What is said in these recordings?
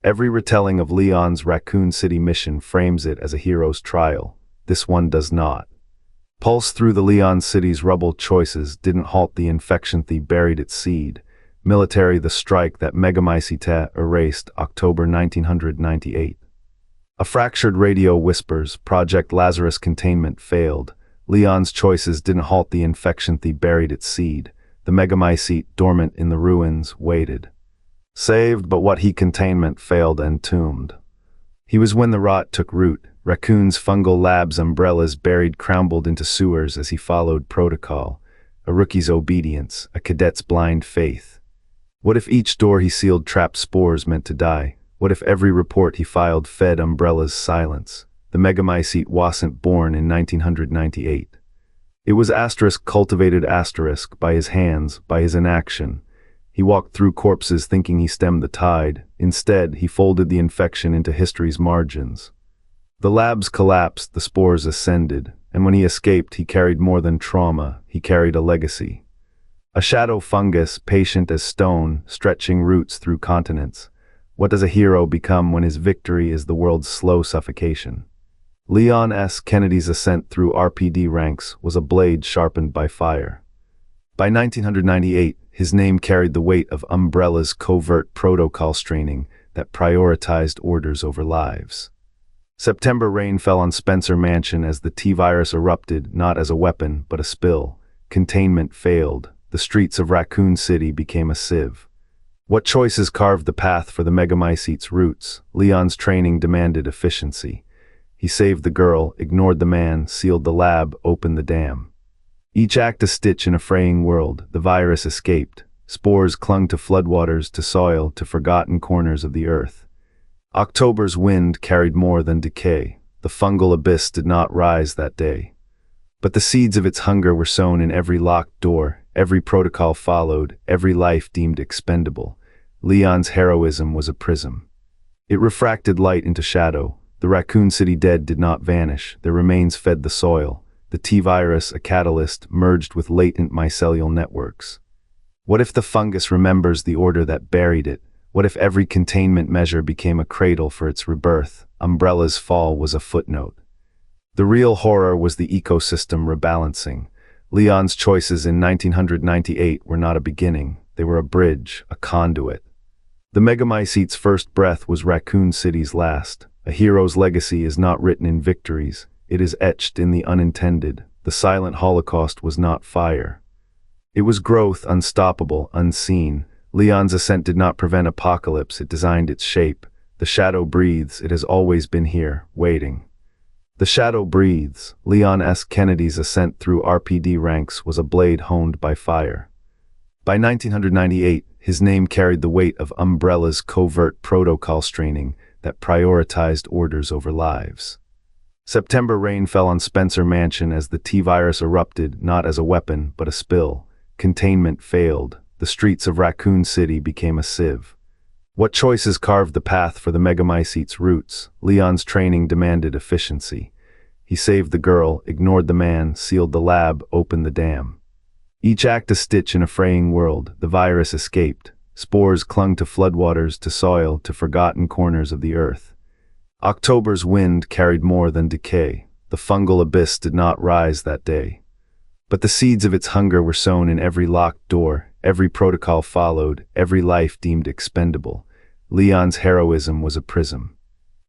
Every retelling of Leon's Raccoon City mission frames it as a hero's trial. This one does not. Pulse through the Leon City's rubble choices didn't halt the infection that buried its seed. Military the strike that Megamycete erased October 1998. A fractured radio whispers, Project Lazarus containment failed. Leon's choices didn't halt the infection that buried its seed. The Megamycete, dormant in the ruins, waited. Saved, but what he containment failed entombed. He was when the rot took root. Raccoon's fungal lab's umbrellas buried crumbled into sewers as he followed protocol. A rookie's obedience, a cadet's blind faith. What if each door he sealed trapped spores meant to die? What if every report he filed fed umbrellas silence? The Megamycete wasn't born in 1998. It was cultivated by his hands, by his inaction. He walked through corpses thinking he stemmed the tide. Instead, he folded the infection into history's margins. The labs collapsed, the spores ascended, and when he escaped, he carried more than trauma, he carried a legacy. A shadow fungus, patient as stone, stretching roots through continents. What does a hero become when his victory is the world's slow suffocation? Leon S. Kennedy's ascent through RPD ranks was a blade sharpened by fire. By 1998, his name carried the weight of Umbrella's covert protocol straining that prioritized orders over lives. September rain fell on Spencer Mansion as the T-virus erupted, not as a weapon, but a spill. Containment failed. The streets of Raccoon City became a sieve. What choices carved the path for the Megamycete's roots? Leon's training demanded efficiency. He saved the girl, ignored the man, sealed the lab, opened the dam. Each act a stitch in a fraying world. The virus escaped. Spores clung to floodwaters, to soil, to forgotten corners of the earth. October's wind carried more than decay. The fungal abyss did not rise that day. But the seeds of its hunger were sown in every locked door, every protocol followed, every life deemed expendable. Leon's heroism was a prism. It refracted light into shadow. The Raccoon City dead did not vanish. Their remains fed the soil. The T-virus, a catalyst, merged with latent mycelial networks. What if the fungus remembers the order that buried it? What if every containment measure became a cradle for its rebirth? Umbrella's fall was a footnote. The real horror was the ecosystem rebalancing. Leon's choices in 1998 were not a beginning. They were a bridge, a conduit. The Megamycete's first breath was Raccoon City's last. A hero's legacy is not written in victories. It is etched in the unintended. The silent Holocaust was not fire. It was growth, unstoppable, unseen. Leon's ascent did not prevent apocalypse, it designed its shape. The shadow breathes, it has always been here, waiting. The shadow breathes. Leon S. Kennedy's ascent through RPD ranks was a blade honed by fire. By 1998, his name carried the weight of Umbrella's covert protocol straining that prioritized orders over lives. September rain fell on Spencer Mansion as the T-virus erupted, not as a weapon, but a spill. Containment failed. The streets of Raccoon City became a sieve. What choices carved the path for the Megamycete's roots? Leon's training demanded efficiency. He saved the girl, ignored the man, sealed the lab, opened the dam. Each act a stitch in a fraying world. The virus escaped. Spores clung to floodwaters, to soil, to forgotten corners of the earth. October's wind carried more than decay. The fungal abyss did not rise that day. But the seeds of its hunger were sown in every locked door, every protocol followed, every life deemed expendable. Leon's heroism was a prism.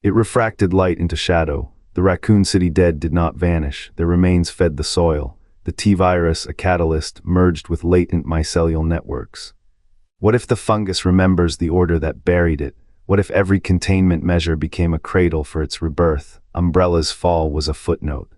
It refracted light into shadow. The Raccoon City dead did not vanish. Their remains fed the soil. The T-virus, a catalyst, merged with latent mycelial networks. What if the fungus remembers the order that buried it? What if every containment measure became a cradle for its rebirth? Umbrella's fall was a footnote.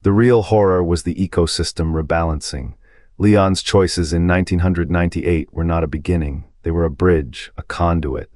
The real horror was the ecosystem rebalancing. Leon's choices in 1998 were not a beginning. They were a bridge, a conduit.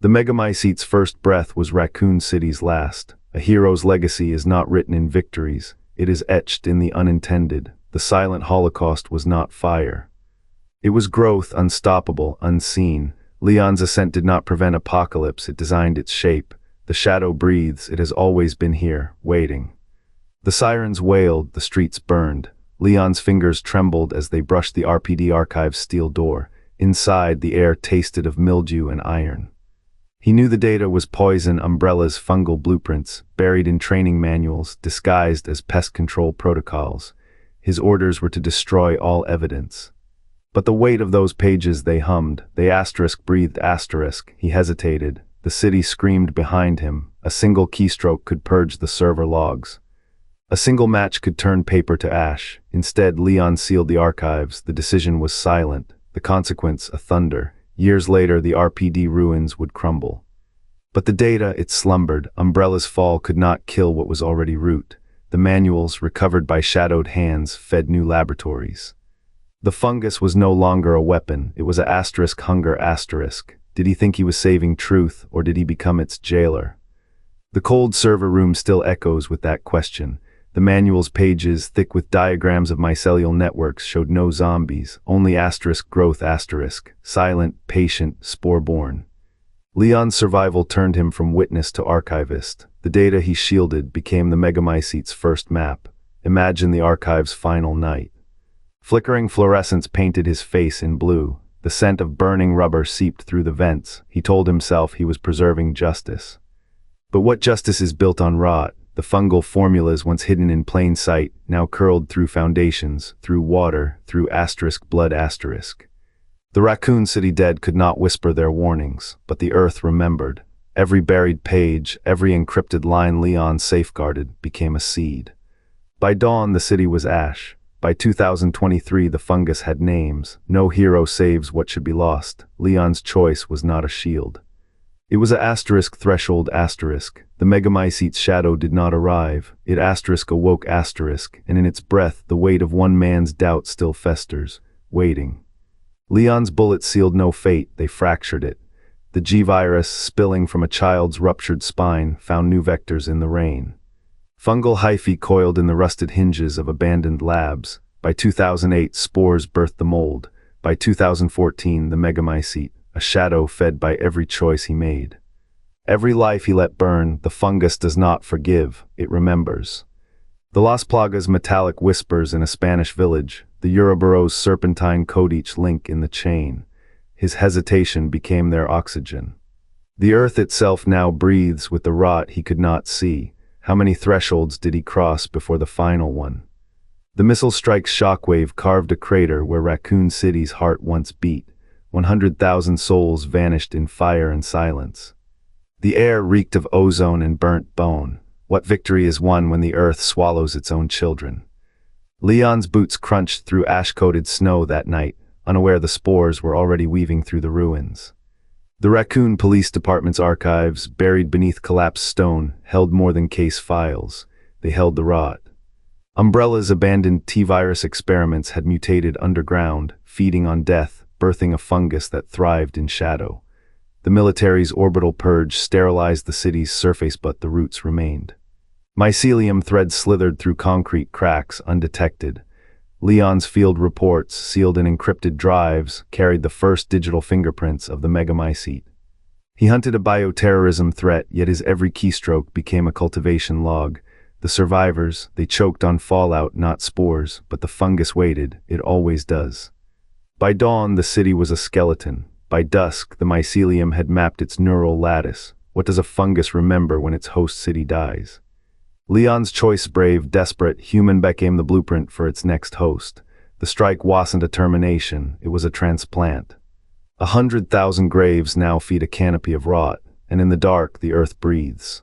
The Megamycete's first breath was Raccoon City's last. A hero's legacy is not written in victories. It is etched in the unintended. The silent Holocaust was not fire. It was growth, unstoppable, unseen. Leon's ascent did not prevent apocalypse, it designed its shape. The shadow breathes, it has always been here, waiting. The sirens wailed, the streets burned. Leon's fingers trembled as they brushed the RPD archive's steel door. Inside, the air tasted of mildew and iron. He knew the data was poison Umbrella's fungal blueprints, buried in training manuals, disguised as pest control protocols. His orders were to destroy all evidence. But the weight of those pages, they hummed, they breathed asterisk. He hesitated. The city screamed behind him. A single keystroke could purge the server logs. A single match could turn paper to ash. Instead, Leon sealed the archives. The decision was silent. The consequence, a thunder. Years later, the RPD ruins would crumble. But the data, it slumbered. Umbrella's fall could not kill what was already root. The manuals, recovered by shadowed hands, fed new laboratories. The fungus was no longer a weapon. It was a hunger asterisk. Did he think he was saving truth, or did he become its jailer? The cold server room still echoes with that question. The manual's pages, thick with diagrams of mycelial networks, showed no zombies, only growth silent, patient, spore-borne. Leon's survival turned him from witness to archivist. The data he shielded became the Megamycete's first map. Imagine the archive's final night. Flickering fluorescence painted his face in blue. The scent of burning rubber seeped through the vents. He told himself he was preserving justice. But what justice is built on rot? The fungal formulas once hidden in plain sight, now curled through foundations, through water, through blood. The Raccoon City dead could not whisper their warnings, but the earth remembered. Every buried page, every encrypted line Leon safeguarded, became a seed. By dawn, the city was ash. By 2023, the fungus had names. No hero saves what should be lost. Leon's choice was not a shield. It was a threshold. The Megamycete's shadow did not arrive. It awoke and in its breath, the weight of one man's doubt still festers, waiting. Leon's bullets sealed no fate, they fractured it. The G-virus, spilling from a child's ruptured spine, found new vectors in the rain. Fungal hyphae coiled in the rusted hinges of abandoned labs. By 2008, spores birthed the mold. By 2014, the Megamycete, a shadow fed by every choice he made. Every life he let burn, the fungus does not forgive, it remembers. The Las Plagas metallic whispers in a Spanish village, the Ouroboros serpentine code each link in the chain. His hesitation became their oxygen. The earth itself now breathes with the rot he could not see. How many thresholds did he cross before the final one? The missile strike's shockwave carved a crater where Raccoon City's heart once beat. 100,000 souls vanished in fire and silence. The air reeked of ozone and burnt bone. What victory is won when the earth swallows its own children? Leon's boots crunched through ash-coated snow that night, unaware the spores were already weaving through the ruins. The Raccoon Police Department's archives, buried beneath collapsed stone, held more than case files. They held the rot. Umbrella's abandoned T-virus experiments had mutated underground, feeding on death, birthing a fungus that thrived in shadow. The military's orbital purge sterilized the city's surface, but the roots remained. Mycelium threads slithered through concrete cracks undetected. Leon's field reports, sealed in encrypted drives, carried the first digital fingerprints of the Megamycete. He hunted a bioterrorism threat, yet his every keystroke became a cultivation log. The survivors, they choked on fallout, not spores, but the fungus waited, it always does. By dawn, the city was a skeleton. By dusk, the mycelium had mapped its neural lattice. What does a fungus remember when its host city dies? Leon's choice, brave, desperate, human became the blueprint for its next host. The strike wasn't a termination, it was a transplant. 100,000 graves now feed a canopy of rot, and in the dark, the earth breathes.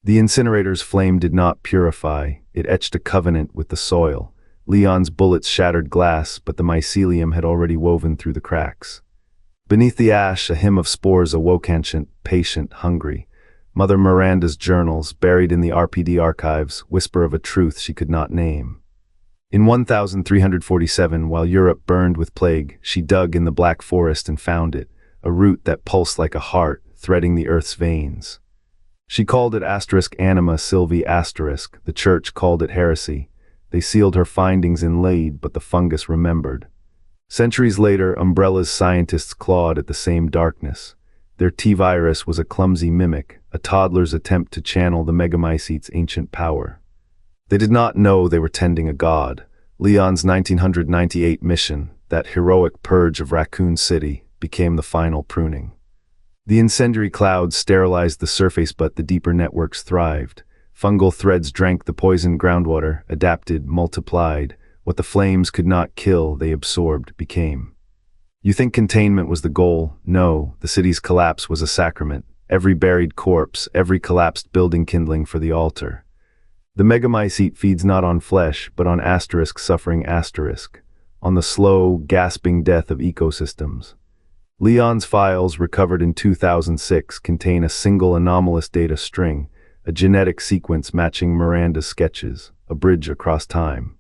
The incinerator's flame did not purify, it etched a covenant with the soil. Leon's bullets shattered glass, but the mycelium had already woven through the cracks. Beneath the ash, a hymn of spores awoke, ancient, patient, hungry. Mother Miranda's journals, buried in the RPD archives, whisper of a truth she could not name. In 1347, while Europe burned with plague, she dug in the Black Forest and found it, a root that pulsed like a heart, threading the earth's veins. She called it Anima Silvi *. The church called it heresy. They sealed her findings in lead, but the fungus remembered. Centuries later, Umbrella's scientists clawed at the same darkness. Their T-virus was a clumsy mimic, a toddler's attempt to channel the Megamycete's ancient power. They did not know they were tending a god. Leon's 1998 mission, that heroic purge of Raccoon City, became the final pruning. The incendiary clouds sterilized the surface, but the deeper networks thrived. Fungal threads drank the poisoned groundwater, adapted, multiplied. What the flames could not kill, they absorbed, became. You think containment was the goal? No, the city's collapse was a sacrament. Every buried corpse, every collapsed building kindling for the altar. The Megamycete feeds not on flesh, but on suffering on the slow, gasping death of ecosystems. Leon's files, recovered in 2006, contain a single anomalous data string, a genetic sequence matching Miranda's sketches, a bridge across time.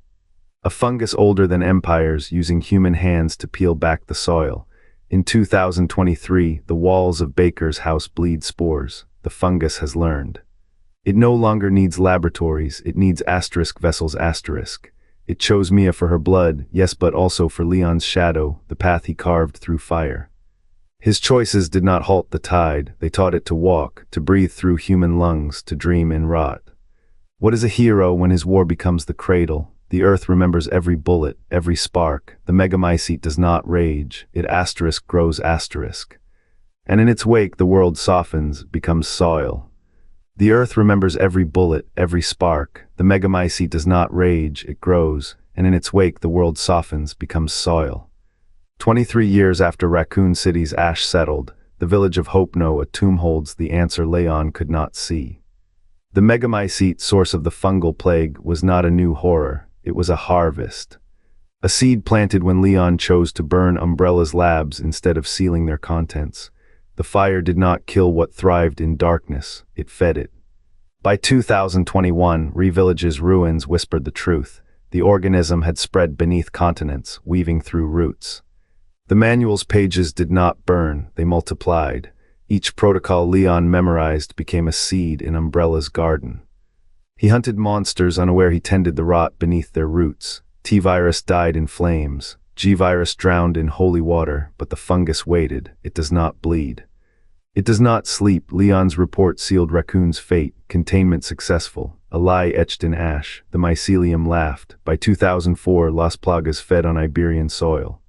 A fungus older than empires, using human hands to peel back the soil. In 2023, the walls of Baker's house bleed spores. The fungus has learned. It no longer needs laboratories, it needs vessels. It chose Mia for her blood, yes, but also for Leon's shadow, the path he carved through fire. His choices did not halt the tide, they taught it to walk, to breathe through human lungs, to dream in rot. What is a hero when his war becomes the cradle? The earth remembers every bullet, every spark. The Megamycete does not rage, it grows . And in its wake the world softens, becomes soil. The earth remembers every bullet, every spark. The Megamycete does not rage, it grows, and in its wake the world softens, becomes soil. 23 years after Raccoon City's ash settled, the village of Hopno, a tomb holds the answer Leon could not see. The Megamycete, source of the fungal plague, was not a new horror, it was a harvest. A seed planted when Leon chose to burn Umbrella's labs instead of sealing their contents. The fire did not kill what thrived in darkness, it fed it. By 2021, Revillage's ruins whispered the truth. The organism had spread beneath continents, weaving through roots. The manual's pages did not burn, they multiplied. Each protocol Leon memorized became a seed in Umbrella's garden. He hunted monsters unaware he tended the rot beneath their roots. T-virus died in flames. G-virus drowned in holy water, but the fungus waited. It does not bleed. It does not sleep. Leon's report sealed Raccoon's fate. Containment successful. A lie etched in ash. The mycelium laughed. By 2004, Las Plagas fed on Iberian soil.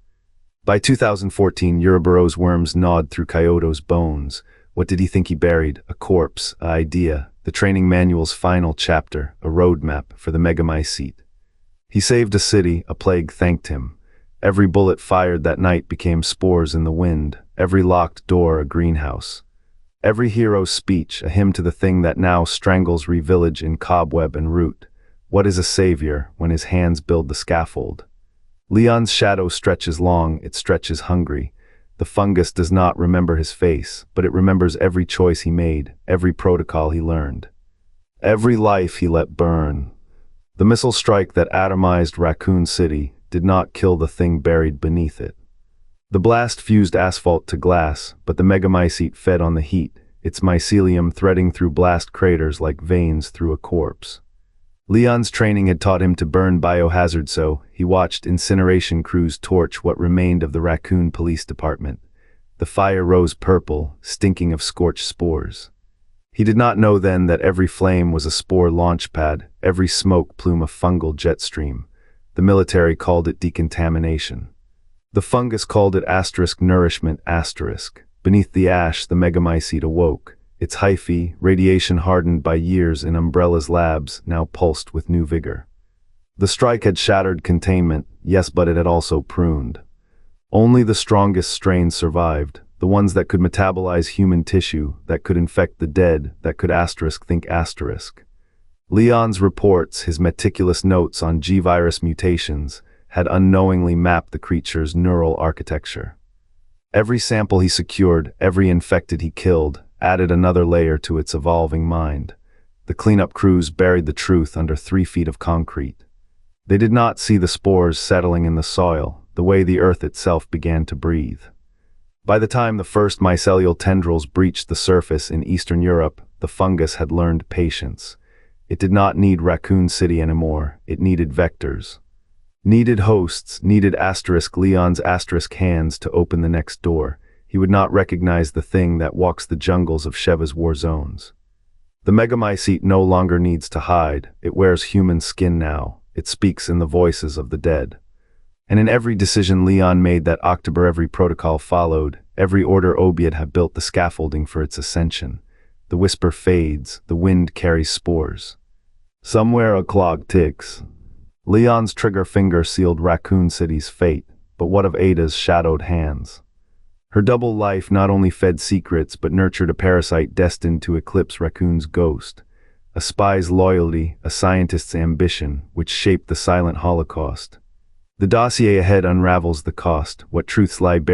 By 2014, Ouroboros worms gnawed through Kyoto's bones. What did he think he buried? A corpse, an idea. The training manual's final chapter, a roadmap for the Megamycete. He saved a city, a plague thanked him. Every bullet fired that night became spores in the wind, every locked door a greenhouse. Every hero's speech, a hymn to the thing that now strangles Revillage in cobweb and root. What is a savior when his hands build the scaffold? Leon's shadow stretches long, it stretches hungry. The fungus does not remember his face, but it remembers every choice he made, every protocol he learned. Every life he let burn. The missile strike that atomized Raccoon City did not kill the thing buried beneath it. The blast fused asphalt to glass, but the Megamycete fed on the heat, its mycelium threading through blast craters like veins through a corpse. Leon's training had taught him to burn biohazard, so he watched incineration crews torch what remained of the Raccoon Police Department. The fire rose purple, stinking of scorched spores. He did not know then that every flame was a spore launch pad, every smoke plume a fungal jet stream. The military called it decontamination. The fungus called it nourishment . Beneath the ash, the Megamycete awoke. Its hyphae, radiation hardened by years in Umbrella's labs, now pulsed with new vigor. The strike had shattered containment, yes, but it had also pruned. Only the strongest strains survived, the ones that could metabolize human tissue, that could infect the dead, that could think . Leon's reports, his meticulous notes on G-virus mutations, had unknowingly mapped the creature's neural architecture. Every sample he secured, every infected he killed, added another layer to its evolving mind. The cleanup crews buried the truth under 3 feet of concrete. They did not see the spores settling in the soil, the way the earth itself began to breathe. By the time the first mycelial tendrils breached the surface in Eastern Europe, the fungus had learned patience. It did not need Raccoon City anymore, it needed vectors. Needed hosts, needed Leon's hands to open the next door. He would not recognize the thing that walks the jungles of Sheva's war zones. The Megamycete no longer needs to hide, it wears human skin now, it speaks in the voices of the dead. And in every decision Leon made that October, every protocol followed, every order Obiad had built the scaffolding for its ascension. The whisper fades, the wind carries spores. Somewhere a clock ticks. Leon's trigger finger sealed Raccoon City's fate, but what of Ada's shadowed hands? Her double life not only fed secrets but nurtured a parasite destined to eclipse Raccoon's ghost. A spy's loyalty, a scientist's ambition, which shaped the silent Holocaust. The dossier ahead unravels the cost, what truths lie buried